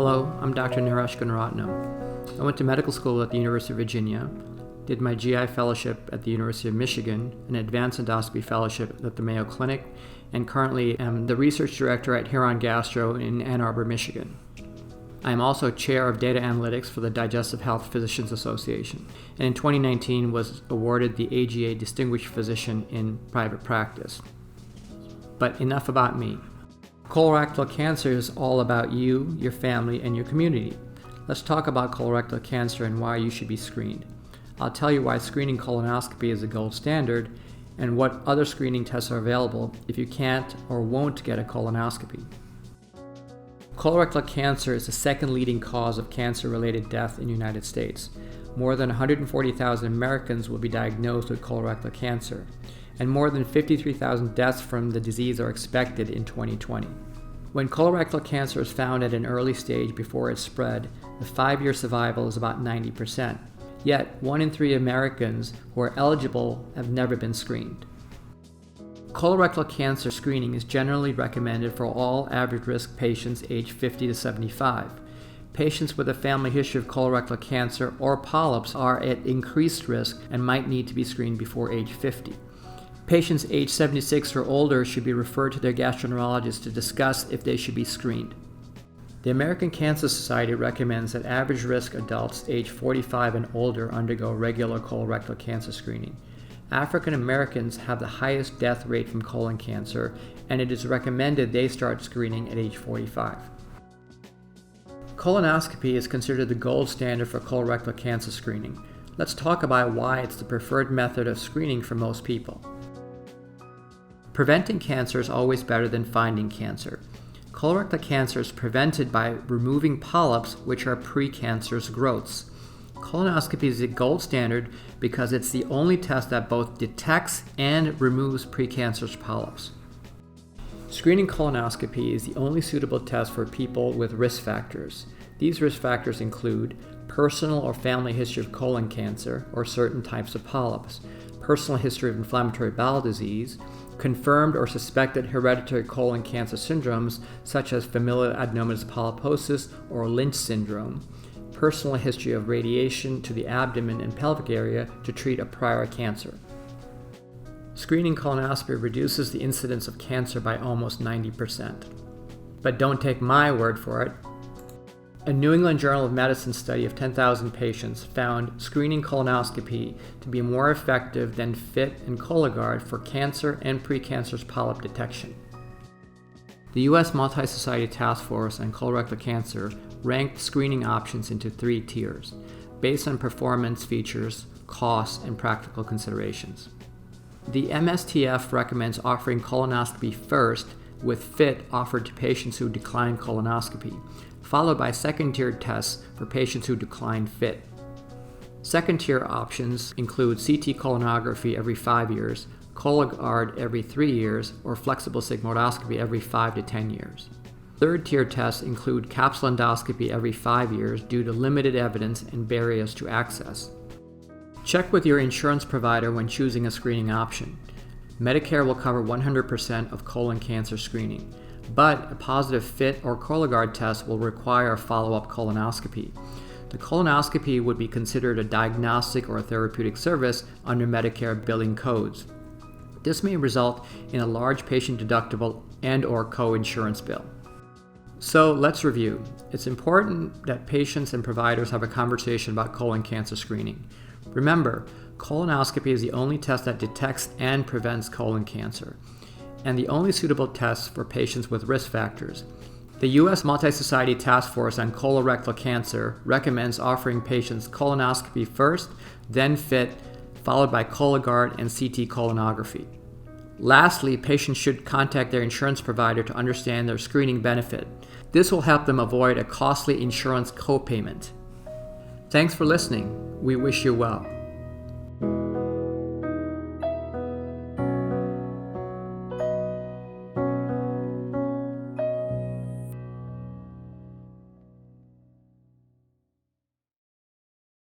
Hello, I'm Dr. Naresh Gunaratnam. I went to medical school at the University of Virginia, did my GI fellowship at the University of Michigan, an advanced endoscopy fellowship at the Mayo Clinic, and currently am the research director at Huron Gastro in Ann Arbor, Michigan. I am also chair of data analytics for the Digestive Health Physicians Association, and in 2019 was awarded the AGA Distinguished Physician in Private Practice. But enough about me. Colorectal cancer is all about you, your family, and your community. Let's talk about colorectal cancer and why you should be screened. I'll tell you why screening colonoscopy is the gold standard and what other screening tests are available if you can't or won't get a colonoscopy. Colorectal cancer is the second leading cause of cancer-related death in the United States. More than 140,000 Americans will be diagnosed with colorectal cancer, and more than 53,000 deaths from the disease are expected in 2020. When colorectal cancer is found at an early stage before it's spread, the 5-year survival is about 90%. Yet, 1 in 3 Americans who are eligible have never been screened. Colorectal cancer screening is generally recommended for all average-risk patients aged 50 to 75. Patients with a family history of colorectal cancer or polyps are at increased risk and might need to be screened before age 50. Patients aged 76 or older should be referred to their gastroenterologist to discuss if they should be screened. The American Cancer Society recommends that average-risk adults aged 45 and older undergo regular colorectal cancer screening. African Americans have the highest death rate from colon cancer, and it is recommended they start screening at age 45. Colonoscopy is considered the gold standard for colorectal cancer screening. Let's talk about why it's the preferred method of screening for most people. Preventing cancer is always better than finding cancer. Colorectal cancer is prevented by removing polyps, which are precancerous growths. Colonoscopy is the gold standard because it's the only test that both detects and removes precancerous polyps. Screening colonoscopy is the only suitable test for people with risk factors. These risk factors include personal or family history of colon cancer or certain types of polyps, personal history of inflammatory bowel disease, confirmed or suspected hereditary colon cancer syndromes such as familial adenomatous polyposis or Lynch syndrome, personal history of radiation to the abdomen and pelvic area to treat a prior cancer. Screening colonoscopy reduces the incidence of cancer by almost 90%. But don't take my word for it. A New England Journal of Medicine study of 10,000 patients found screening colonoscopy to be more effective than FIT and Cologuard for cancer and precancerous polyp detection. The U.S. Multi-Society Task Force on Colorectal Cancer ranked screening options into 3 tiers, based on performance features, costs, and practical considerations. The MSTF recommends offering colonoscopy first, with FIT offered to patients who decline colonoscopy, followed by second-tier tests for patients who decline FIT. Second-tier options include CT colonography every 5 years, Cologuard every 3 years, or flexible sigmoidoscopy every 5 to 10 years. Third-tier tests include capsule endoscopy every 5 years due to limited evidence and barriers to access. Check with your insurance provider when choosing a screening option. Medicare will cover 100% of colon cancer screening, but a positive FIT or Cologuard test will require a follow-up colonoscopy. The colonoscopy would be considered a diagnostic or a therapeutic service under Medicare billing codes. This may result in a large patient deductible and/or co-insurance bill. So let's review. It's important that patients and providers have a conversation about colon cancer screening. Remember, colonoscopy is the only test that detects and prevents colon cancer, and the only suitable test for patients with risk factors. The U.S. Multi-Society Task Force on Colorectal Cancer recommends offering patients colonoscopy first, then FIT, followed by Cologuard and CT colonography. Lastly, patients should contact their insurance provider to understand their screening benefit. This will help them avoid a costly insurance copayment. Thanks for listening. We wish you well.